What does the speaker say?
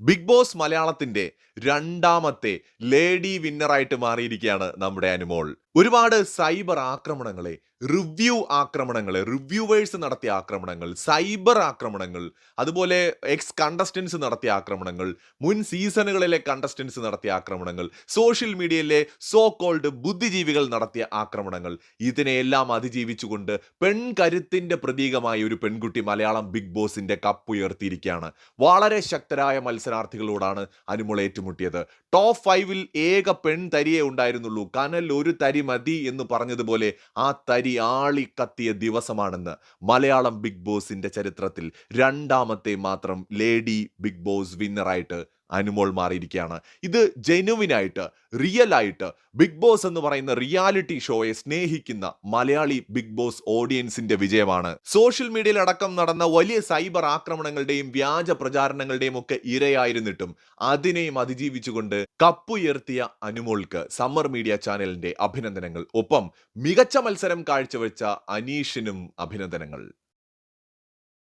Big boss മലയാളത്തിന്റെ രണ്ടാമത്തെ lady വിന്നറായിട്ട് മാറിയിരിക്കുകയാണ് നമ്മുടെ അനുമോൾ. ഒരുപാട് സൈബർ ആക്രമണങ്ങളെ, റിവ്യൂവേഴ്സ് നടത്തിയ ആക്രമണങ്ങൾ, സൈബർ ആക്രമണങ്ങൾ, അതുപോലെ എക്സ് കണ്ടസ്റ്റൻസ് നടത്തിയ ആക്രമണങ്ങൾ, മുൻ സീസണുകളിലെ കണ്ടസ്റ്റൻസ് നടത്തിയ ആക്രമണങ്ങൾ, സോഷ്യൽ മീഡിയയിലെ സോ കോൾഡ് ബുദ്ധിജീവികൾ നടത്തിയ ആക്രമണങ്ങൾ, ഇതിനെയെല്ലാം അതിജീവിച്ചുകൊണ്ട് പെൺകരുത്തിന്റെ പ്രതീകമായ ഒരു പെൺകുട്ടി മലയാളം ബിഗ് ബോസിന്റെ കപ്പ് ഉയർത്തിയിരിക്കുകയാണ്. വളരെ ശക്തരായ മത്സരാർത്ഥികളോടാണ് അനുമോൾ ഏറ്റുമുട്ടിയത്. ടോപ്പ് 5-ൽ ഏക പെൺ തരിയേ ഉണ്ടായിരുന്നുള്ളൂ. കനൽ ഒരു തരി മതി എന്ന് പറഞ്ഞതുപോലെ ആ തരി ആളിക്കത്തിയ ദിവസമാണെന്ന് മലയാളം ബിഗ് ബോസിന്റെ ചരിത്രത്തിൽ രണ്ടാമത്തെ മാത്രം ലേഡി ബിഗ് ബോസ് വിന്നറായിട്ട് അനുമോൾ മാറിയിരിക്കുകയാണ്. ഇത് ജെനുവിനായിട്ട്, റിയൽ ആയിട്ട് ബിഗ് ബോസ് എന്ന് പറയുന്ന റിയാലിറ്റി ഷോയെ സ്നേഹിക്കുന്ന മലയാളി ബിഗ് ബോസ് ഓഡിയൻസിന്റെ വിജയമാണ്. സോഷ്യൽ മീഡിയയിൽ അടക്കം നടന്ന വലിയ സൈബർ ആക്രമണങ്ങളുടെയും വ്യാജ പ്രചാരണങ്ങളുടെയും ഒക്കെ ഇരയായിരുന്നിട്ടും അതിനെയും അതിജീവിച്ചുകൊണ്ട് കപ്പുയർത്തിയ അനുമോൾക്ക് സമ്മർ മീഡിയ ചാനലിന്റെ അഭിനന്ദനങ്ങൾ. ഒപ്പം മികച്ച മത്സരം കാഴ്ചവെച്ച അനീഷിനും അഭിനന്ദനങ്ങൾ.